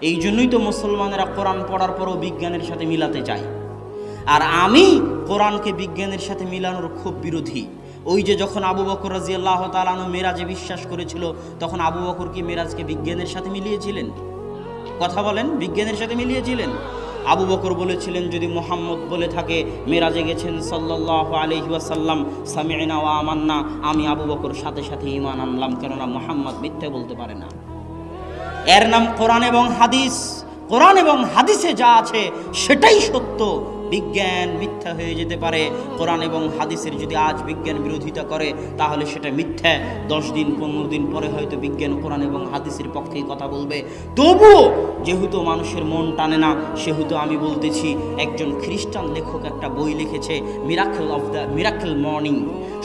এই জন্যই তো মুসলমানেরা কোরআন পড়ার পরও বিজ্ঞানের সাথে মিলাতে চায়। আর আমি কোরআনকে বিজ্ঞানের সাথে মিলানোর খুব বিরোধী। ওই যে যখন আবু বকর রাদিয়াল্লাহু তাআলা আনহু মেরাজে বিশ্বাস করেছিল, তখন আবু বকর কি মেরাজকে বিজ্ঞানের সাথে মিলিয়েছিলেন? কথা বলেন, বিজ্ঞানের সাথে মিলিয়েছিলেন? আবু বকর বলেছিলেন, যদি মুহাম্মদ বলে থাকে মেরাজে গেছেন সাল্লাল্লাহু আলাইহি ওয়াসাল্লাম, সামি'না ওয়া আমান্না, আমি আবু বকর সাথে সাথে ঈমান আনলাম, কেননা মুহাম্মদ মিথ্যা বলতে পারে না। এর নাম কোরআন এবং হাদিস। কোরআন এবং হাদিসে যা আছে সেটাই সত্য। বিজ্ঞান মিথ্যা হয়ে যেতে পারে। কোরআন এবং হাদিসের যদি আজ বিজ্ঞান বিরোধিতা করে তাহলে সেটা মিথ্যা। 10 দিন 15 দিন পরে হয়তো বিজ্ঞান কোরআন এবং হাদিসের পক্ষেই কথা বলবে। তবুও যেহেতু মানুষের মন টানে না, সেহেতু আমি বলতেছি, একজন খ্রিস্টান লেখক একটা বই লিখেছে, মিরাকেল মর্নিং,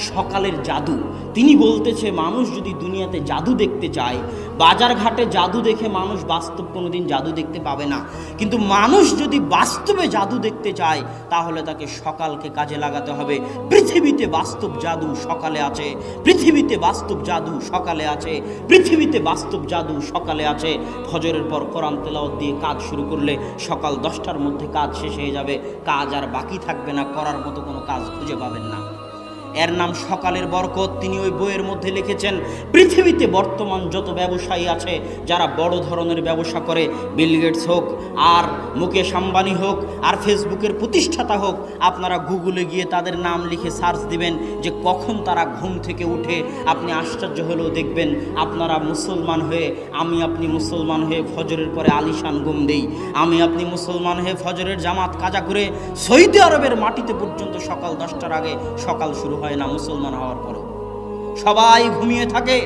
সকালের জাদু। তিনি বলতেছে, মানুষ যদি দুনিয়াতে জাদু দেখতে চায়, বাজার ঘাটে জাদু দেখে মানুষ বাস্তব কোনোদিন জাদু দেখতে পাবে না। কিন্তু মানুষ যদি বাস্তবে জাদু দেখতে চায় তাহলে তাকে সকালকে কাজে লাগাতে হবে। পৃথিবীতে বাস্তব জাদু সকালে আছে, পৃথিবীতে বাস্তব জাদু সকালে আছে, পৃথিবীতে বাস্তব জাদু সকালে আছে। ফজরের পর কোরআন তেলাওয়াত দিয়ে কাজ শুরু করলে সকাল 10টার মধ্যে কাজ শেষ হয়ে যাবে। কাজ আর বাকি থাকবে না, করার মতো কোনো কাজ খুঁজে পাবেন না। এর নাম সকালের বরকত। তিনি ওই বইয়ের মধ্যে লিখেছেন, পৃথিবীতে বর্তমান যত ব্যবসায়ী আছে, যারা বড় ধরনের ব্যবসা করে, বিল গেটস হোক, আর মুকেশ আম্বানি হোক, আর ফেসবুকের প্রতিষ্ঠাতা হোক, আপনারা গুগলে গিয়ে তাদের নাম লিখে সার্চ দিবেন যে কখন তারা ঘুম থেকে উঠে। আপনি আশ্চর্য হলেও দেখবেন, আপনারা মুসলমান হয়ে, আমি আপনি মুসলমান হয়ে ফজরের পরে আলিশান ঘুম দেই, আমি আপনি মুসলমান হয়ে ফজরের জামাত কাজা করে সৌদি আরবের মাটিতে পর্যন্ত সকাল 10টার আগে সকাল শুরু হয় না। মুসলমান হওয়ার পরও সবাই ঘুমিয়ে থাকে,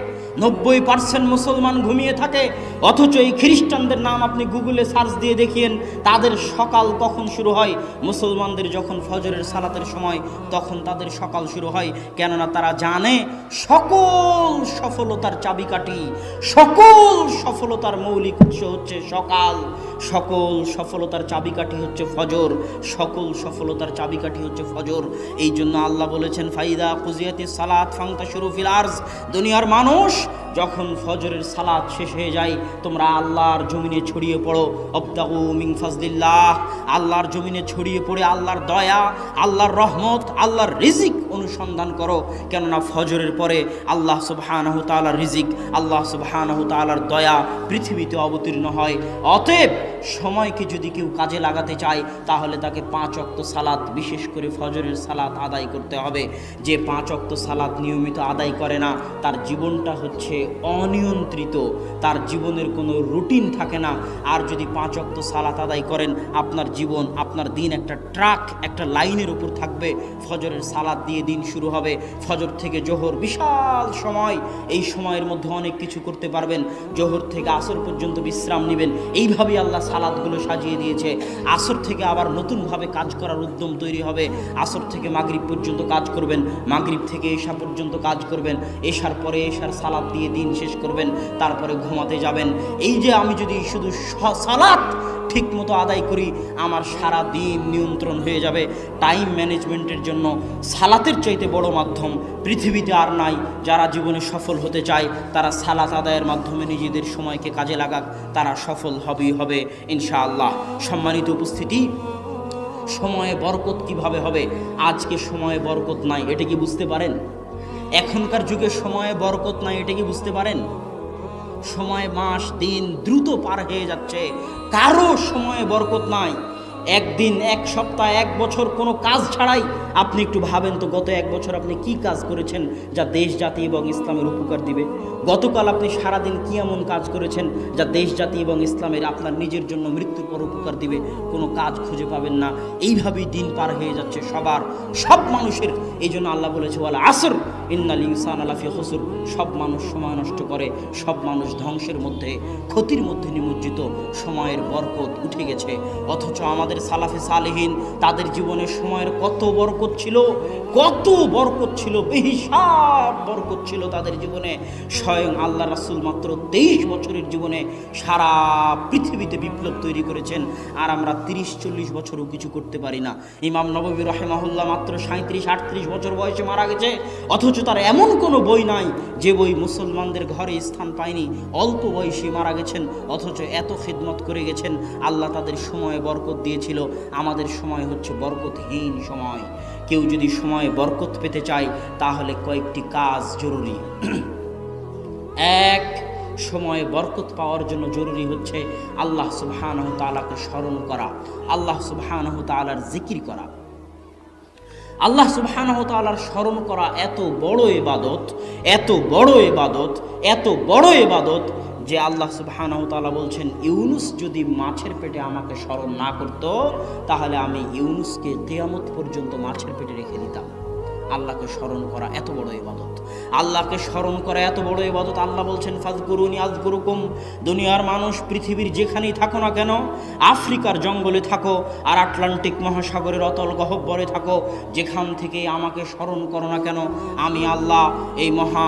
90% মুসলমান ঘুমিয়ে থাকে। অথচ এই খ্রিস্টানদের নাম আপনি গুগলে সার্চ দিয়ে দেখিয়েন, তাদের সকাল কখন শুরু হয়। মুসলমানদের যখন ফজরের সালাতের সময়, তখন তাদের সকাল শুরু হয়। কেননা তারা জানে সকল সফলতার চাবিকাঠি, সকল সফলতার মৌলিক উৎস হচ্ছে সকাল, সকল সফলতার চাবিকাঠি হচ্ছে ফজর, সকল সফলতার চাবিকাঠি হচ্ছে ফজর। এই জন্য আল্লাহ বলেছেন, ফাইদা কুজিয়াতিস সালাত ফান্তাশিরু ফিল আরজ, দুনিয়ার মানুষ যখন ফজরের সালাত শেষ হয়ে যায়, তোমরা আল্লাহর জমিনে ছড়িয়ে পড়ো। আবতাগু মিন ফাজলিল্লাহ, আল্লাহর জমিনে ছড়িয়ে পড়ে আল্লাহর দয়া, আল্লাহর রহমত, আল্লাহর রিজিক অনুসন্ধান করো। কেননা ফজরের পরে আল্লাহ সুবহানাহু তাআলার রিজিক, আল্লাহ সুবহানাহু তাআলার দয়া পৃথিবীতে অবতীর্ণ হয়। অতএব সময়কে যদি কেউ কাজে লাগাতে চায় তাহলে তাকে 5 ওয়াক্ত সালাত, বিশেষ করে ফজরের সালাত আদায় করতে হবে। যে 5 ওয়াক্ত সালাত নিয়মিত আদায় করে না, তার জীবনটা হচ্ছে অনিয়ন্ত্রিত, তার জীবনের কোনো রুটিন থাকে না। আর যদি 5 ওয়াক্ত সালাত আদায় করেন, আপনার জীবন, আপনার দিন একটা ট্রাক, একটা লাইনের উপর থাকবে। ফজরের সালাত দিয়ে দিন শুরু হবে, ফজর থেকে জোহর বিশাল সময়, এই সময়ের মধ্যে অনেক কিছু করতে পারবেন। জোহর থেকে আসর পর্যন্ত বিশ্রাম নেবেন। এইভাবেই আল্লাহ সালাতগুলো সাজিয়ে দিয়েছে। আসর থেকে আবার নতুনভাবে কাজ করার উদ্যম তৈরি হবে। আসর থেকে মাগরিব পর্যন্ত কাজ করবেন, মাগরিব থেকে এশা পর্যন্ত কাজ করবেন, এশার পরে এশার সালাত দিয়ে দিন শেষ করবেন, তারপরে ঘুমাতে যাবেন। এই যে আমি যদি শুধু সালাত ঠিক মতো আদায় করি, আমার সারা দিন নিয়ন্ত্রণ হয়ে যাবে। টাইম ম্যানেজমেন্টের জন্য সালাতের চাইতে বড় মাধ্যম পৃথিবীতে আর নাই। যারা জীবনে সফল হতে চায় তারা সালাত আদায়ের মাধ্যমে নিজেদের সময়কে কাজে লাগাক, তারা সফল হবেই হবে ইনশাআল্লাহ। সম্মানিত উপস্থিতি, সময়ে বরকত কিভাবে হবে? আজকে সময়ে বরকত নাই, এটা কি বুঝতে পারেন? এখনকার যুগে সময়ে বরকত নাই, এটা কি বুঝতে পারেন? সময়, মাস, দিন দ্রুত পার হয়ে যাচ্ছে, কারো সময়ে বরকত নাই। একদিন, এক সপ্তাহ, এক বছর কোনো কাজ ছাড়াই, আপনি একটু ভাবেন তো, গত 1 বছর আপনি কি কাজ করেছেন যা দেশ জাতি এবং ইসলামের উপকার দিবে? গতকাল আপনি সারাদিন কি এমন কাজ করেছেন যা দেশ জাতি এবং ইসলামের, আপনার নিজের জন্য মৃত্যুর পর উপকার দিবে? কোনো কাজ খুঁজে পাবেন না। এইভাবেই দিন পার হয়ে যাচ্ছে সবার, সব মানুষের। এই জন্য আল্লাহ বলেছে, ওয়াল আসর ইন্নাল ইনসানা লাফি খুসর, সব মানুষ সময় নষ্ট করে, সব মানুষ ধ্বংসের মধ্যে, ক্ষতির মধ্যে নিমজ্জিত। সময়ের বরকত উঠে গেছে। অথচ আমাদের সালাফে সালেহিন, তাদের জীবনে সময়ের কত বরকত ছিল, কত বরকত ছিল, বেহিসাব বরকত ছিল তাদের জীবনে। স্বয়ং আল্লাহ রাসূল মাত্র 23 বছরের জীবনে সারা পৃথিবীতে বিপ্লব তৈরি করেছেন। আর আমরা 30-40 বছরও কিছু করতে পারি না। ইমাম নববী রাহিমাহুল্লাহ মাত্র 37-38 বছর বয়সে মারা গেছে। অথচ তার এমন কোনো বই নাই যে বই মুসলমানদের ঘরে স্থান পায়নি। অল্প বয়সে মারা গেছেন, অথচ এত খিদমত খিদমত করে গেছেন, আল্লাহ তাদের সময়ে বরকত দিয়েছিল। আমাদের সময় হচ্ছে বরকতহীন সময়। কেউ যদি সময়ে বরকত পেতে চায় তাহলে কয়েকটি কাজ জরুরি। এক, সময়ে বরকত পাওয়ার জন্য জরুরি হচ্ছে আল্লাহ সুবহানাহু তাআলাকে স্মরণ করা, আল্লাহ সুবহানাহু তাআলার জিকির করা। আল্লাহ সুবহানাহু তাআলার স্মরণ করা এত বড় ইবাদত, এত বড় ইবাদত, এত বড় ইবাদত যে আল্লাহ সুবহানাহু তাআলা বলছেন, ইউনুস যদি মাছের পেটে আমাকে স্মরণ না করত তাহলে আমি ইউনুসকে কিয়ামত পর্যন্ত মাছের পেটে রেখে দিতাম। আল্লাহকে স্মরণ করা এত বড় ইবাদত, আল্লাহকে স্মরণ করা এত বড় ইবাদত। আল্লাহ বলছেন, ফাযকুরুনি আযকুরুকুম। দুনিয়ার মানুষ পৃথিবীর যেখানেই থাকো না কেন, আফ্রিকার জঙ্গলে থাকো আর আটলান্টিক মহাসাগরের অতল গহ্বরে থাকো, যেখান থেকে আমাকে স্মরণ করো না কেন, আমি আল্লাহ এই মহা